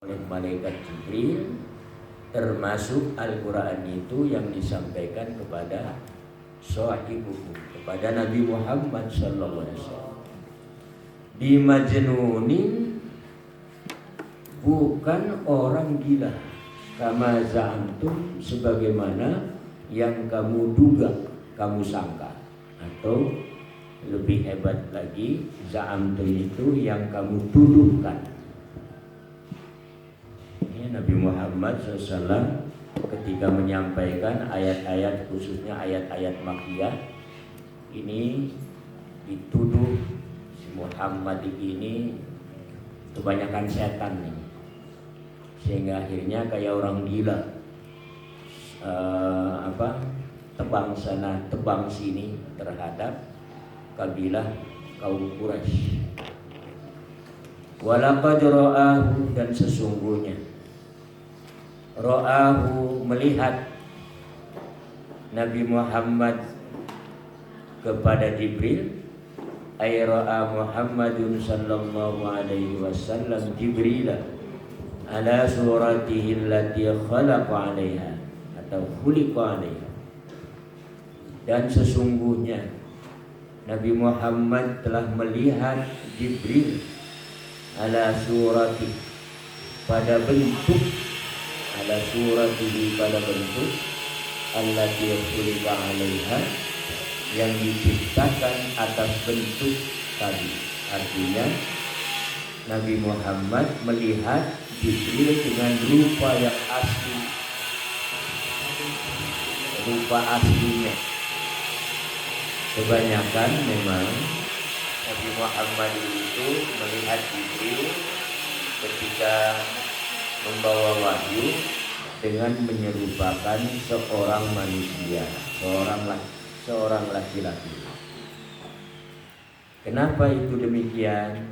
oleh malaikat Jibril, termasuk Al-Quran itu yang disampaikan kepada sahibuhu, kepada Nabi Muhammad SAW. Bimajnunin, bukan orang gila, kama za'antum, sebagaimana yang kamu duga, kamu sangka. Atau lebih hebat lagi, za'antum itu yang kamu tuduhkan. Nabi Muhammad SAW ketika menyampaikan ayat-ayat, khususnya ayat-ayat Makkiyah, ini dituduh si Muhammad ini kebanyakan setan nih, sehingga akhirnya kayak orang gila, tebang sana tebang sini terhadap kabilah kaum Quraisy. Walaqad ra'ahu, dan sesungguhnya ra'ahu, melihat Nabi Muhammad kepada Jibril, ay ra'a Muhammadun sallallahu alaihi wasallam Jibril ala suratihi allati khalaqa 'alaiha atau khuliqa 'alaiha. Dan sesungguhnya Nabi Muhammad telah melihat Jibril ala surati, pada bentuk, ala suratihi, pada bentuk, allati khuliqa 'alaiha, yang diciptakan atas bentuk tadi. Artinya Nabi Muhammad melihat Jibril dengan rupa yang asli, rupa aslinya. Kebanyakan memang Nabi Muhammad itu melihat Jibril ketika membawa wahyu dengan menyerupakan seorang manusia, seorang laki-laki. Kenapa itu demikian?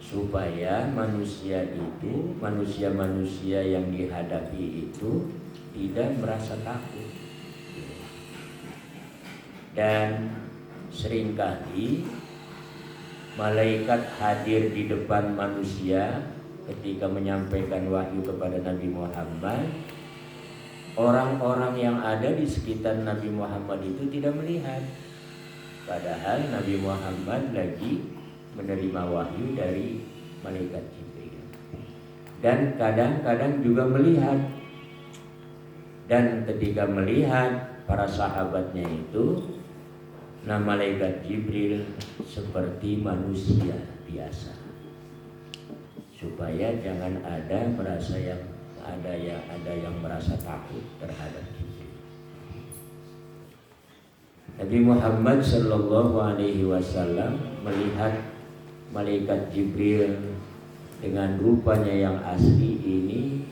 Supaya manusia itu, manusia-manusia yang dihadapi itu tidak merasa takut. Dan seringkali malaikat hadir di depan manusia ketika menyampaikan wahyu kepada Nabi Muhammad. Orang-orang yang ada di sekitar Nabi Muhammad itu tidak melihat, padahal Nabi Muhammad lagi menerima wahyu dari malaikat Jibril. Dan kadang-kadang juga melihat. Dan ketika melihat para sahabatnya itu, nah malaikat Jibril seperti manusia biasa, supaya jangan ada yang merasa takut terhadap Jibril. Nabi Muhammad sallallahu alaihi wasallam melihat malaikat Jibril dengan rupanya yang asli ini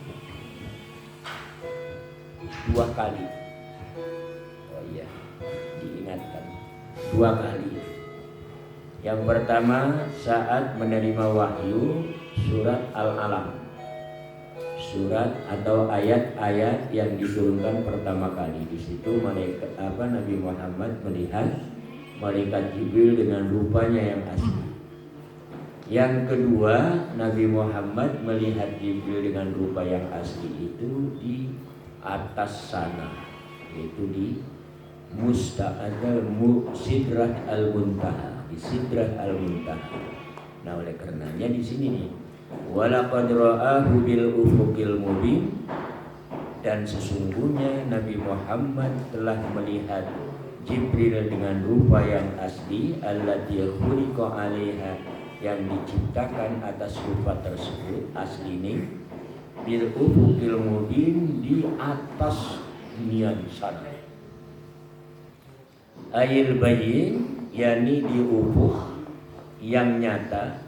2 kali. Oh iya, diingatkan 2 kali. Yang pertama saat menerima wahyu surat Al-Alaq, surat atau ayat-ayat yang diturunkan pertama kali. Di situ Nabi Muhammad melihat malaikat Jibril dengan rupanya yang asli. Yang kedua, Nabi Muhammad melihat Jibril dengan rupa yang asli itu di atas sana, yaitu di Sidrah Al-Muntaha, di Sidrah Al-Muntaha. Nah, oleh karenanya di sini nih, walaqad ra'ahu bil ufuqil mubin, dan sesungguhnya Nabi Muhammad telah melihat Jibril dengan rupa yang asli, allati khuliqa 'alaiha, yang diciptakan atas rupa tersebut asli ini, bil ufuqil mubin, di atas nian sana, ayil bayyin, yakni di ufuk yang nyata,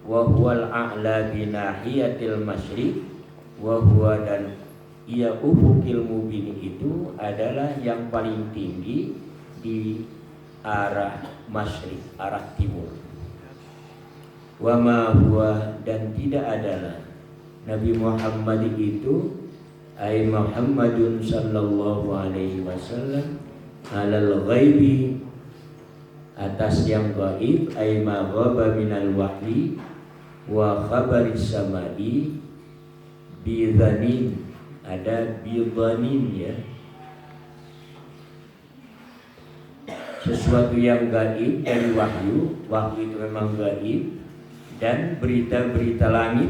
wa huwal a'la bi nahiyatil masyriq, wa huwa, dan ia ufuqil mubin itu adalah yang paling tinggi di arah masyriq, arah timur. Wa ma huwa, dan tidak adalah Nabi Muhammad itu, ay Muhammadun sallallahu alaihi wasallam, alal ghaibi, atas yang gaib, ay ma ghaba minal wahyi wa khabaris samai, bidhanin, ada bidhanin ya. Sesuatu yang gaib dari wahyu, wahyu itu memang gaib, dan berita-berita langit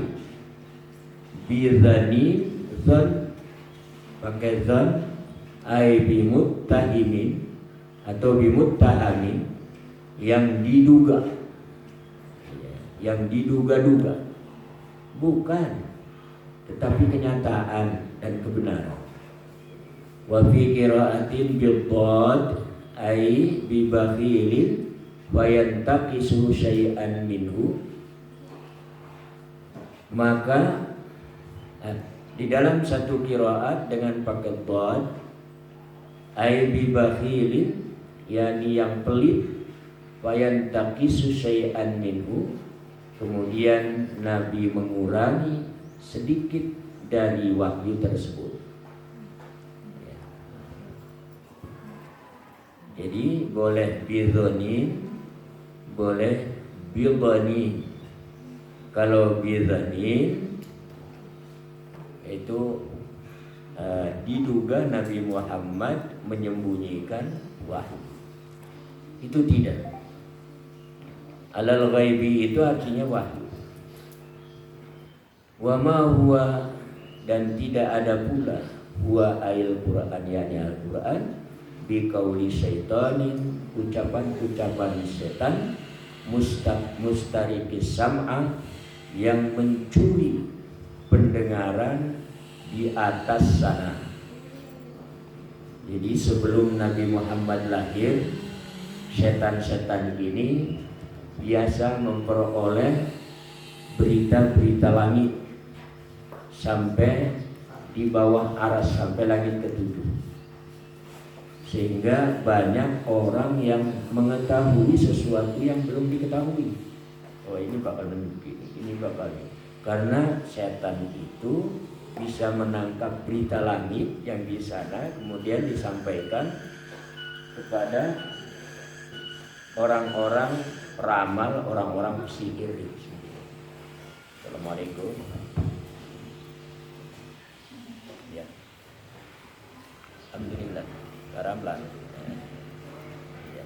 bidhanin, zon, pakai zon, ai bimuttahimin atau bimuttahamin, yang diduga, yang diduga-duga, bukan, tetapi kenyataan dan kebenaran. Wa fi qira'atin bil-dhad ai bi bakhilin wa yantaqisu syai'an minhu. Maka di dalam satu qiraat dengan pakai dhad ai bi bakhilin, yakni yang pelit, wa yantaqisu syai'an minhu, kemudian Nabi mengurangi sedikit dari wahyu tersebut. Jadi boleh bidhanin, boleh bidhanin. Kalau bidhanin itu diduga Nabi Muhammad menyembunyikan wahyu. Itu tidak. Alal ghaibi itu artinya wahyu. Wa ma huwa, dan tidak ada pula huwa ayil Quran, yakni Al-Quran, biqauli syaitanin, ucapan-ucapan setan, mustarikis sam'a, yang mencuri pendengaran di atas sana. Jadi sebelum Nabi Muhammad lahir, setan-setan ini biasa memperoleh berita-berita langit sampai di bawah aras, sampai langit ketujuh. Sehingga banyak orang yang mengetahui sesuatu yang belum diketahui. Oh, ini bakal begini, ini bakal ini. Karena setan itu bisa menangkap berita langit yang di sana, kemudian disampaikan kepada orang-orang peramal, orang-orang sihir. Assalamualaikum. Ya. Alhamdulillah. Karamlan. Ya. Ya.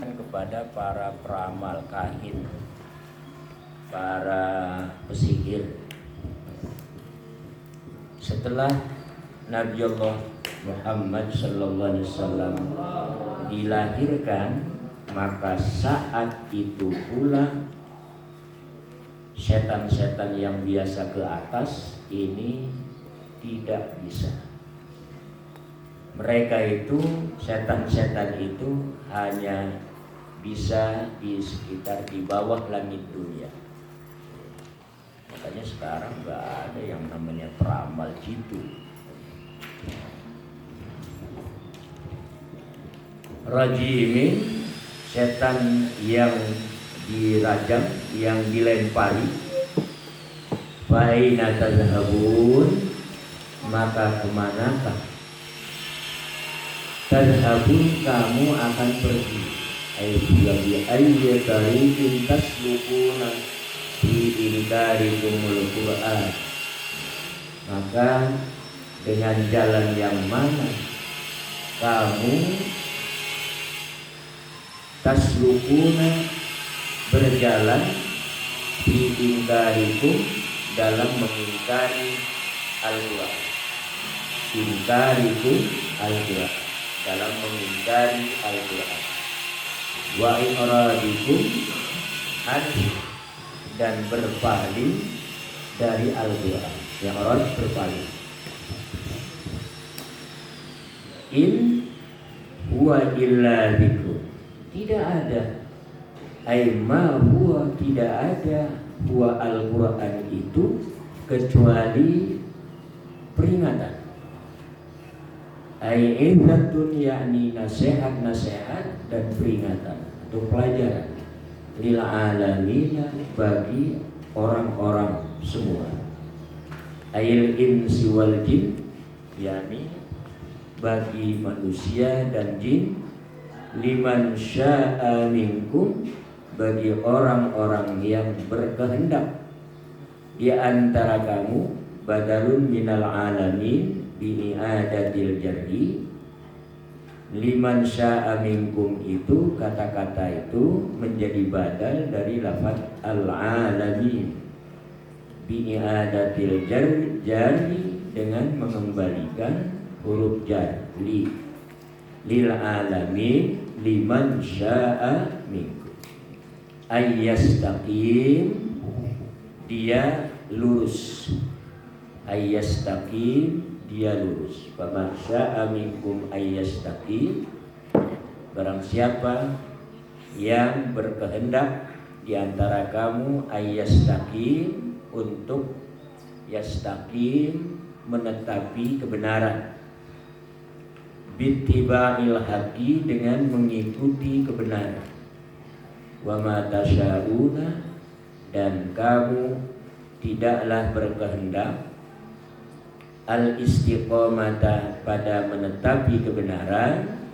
Kepada para peramal, kahin, para pesihir. Setelah Nabi Allah Muhammad sallallahu alaihi wasallam dilahirkan, maka saat itu pula setan-setan yang biasa ke atas ini tidak bisa. Mereka itu, setan-setan itu hanya bisa di sekitar, di bawah langit dunia. Makanya sekarang nggak ada yang namanya peramal gitu. Rajimin, setan yang dirajam, yang dilempari. Fa'ina tadhabun, maka kemanakah tadhabun, kamu akan pergi. Ayyabi ayyatarikin taslukuna fi inkarikumul Qur'an, maka dengan jalan yang mana kamu taslukuna berjalan fi ingkarikum dalam mengingkari Al-Quran. Ingkarikum Al-Quran, dalam mengingkari Al-Quran. Wa i'radikum anhu, dan berpaling dari Al-Quran. Yang orang berpaling. In huwa illa dzikr, tidak ada, ai ma huwa, tidak ada huwa Al-Quran itu kecuali peringatan. Ai idzatun, yakni nasihat-nasihat dan peringatan atau pelajaran lil alamin, bagi orang-orang semua. Ail insi wal jin, yakni bagi manusia dan jin. Liman sya'a minkum, bagi orang-orang yang berkehendak di antara kamu. Badalun minal alamin bi i'adatil jarhi. Liman sya'a minkum itu, kata-kata itu menjadi badal dari lafaz al-alamin bi i'adatil jarhi, dengan mengembalikan huruf jar li lil alamin. Liman sya'a minkum ayyastaqim, dia lurus. Ayyastaqim, dia lurus. Faman sya'a minkum ayyastaqim, barang siapa yang berkehendak di antara kamu ayyastaqim, untuk yastaqim, menetapi kebenaran. Bittiba'il haqi, dengan mengikuti kebenaran. Wa ma tasya'una, dan kamu tidaklah berkehendak al-istiqamata, pada menetapi kebenaran.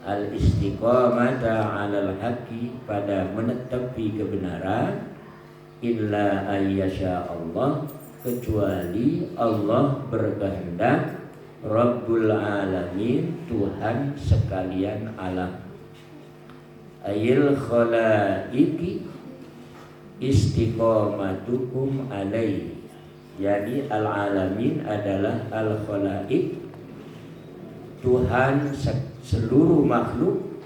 Al-istiqamata 'alal haqqi, pada menetapi kebenaran. Illa ayyasha Allah, kecuali Allah berkehendak. Rabbul alamin, Tuhan sekalian alam. Ayil khalaiki istiqamatukum alaihi, jadi al-alamin adalah al-khalaik, Tuhan seluruh makhluk.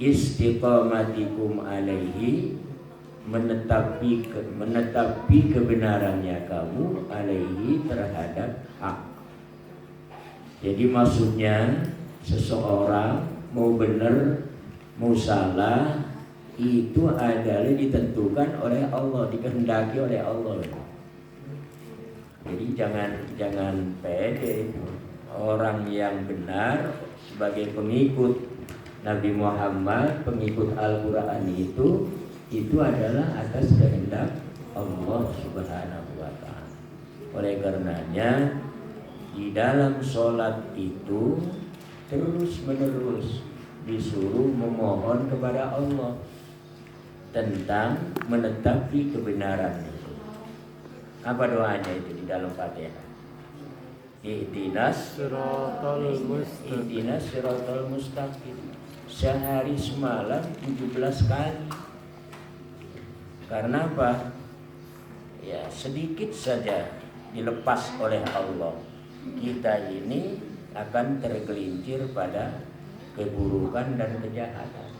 Istiqamatikum alaihi, menetapi kebenarannya kamu, alaihi, terhadap hak. Jadi maksudnya seseorang mau benar mau salah itu adalah ditentukan oleh Allah, dikehendaki oleh Allah. Jadi jangan pede. Orang yang benar sebagai pengikut Nabi Muhammad, pengikut Al-Quran itu adalah atas kehendak Allah Subhanahu wa ta'ala. Oleh karenanya di dalam sholat itu terus menerus disuruh memohon kepada Allah tentang menetapi kebenaran itu. Apa doanya itu di dalam Fatihah? Ihdinas siratal mustaqim. Sehari semalam 17 kali. Karena apa? Ya, sedikit saja dilepas oleh Allah, kita ini akan tergelincir pada keburukan dan kejahatan.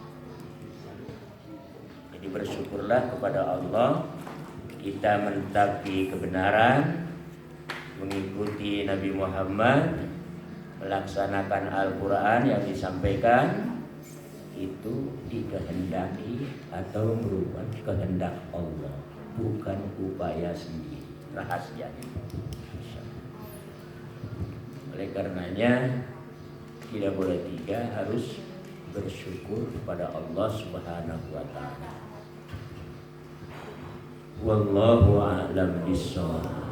Jadi bersyukurlah kepada Allah, kita menetapi kebenaran, mengikuti Nabi Muhammad, melaksanakan Al-Quran yang disampaikan, itu dikehendaki atau merupakan kehendak Allah, bukan upaya sendiri, rahasia. Oleh karenanya tidak boleh tiga, harus bersyukur kepada Allah Subhanahu wa ta'ala. Wallahu a'lam bishawab.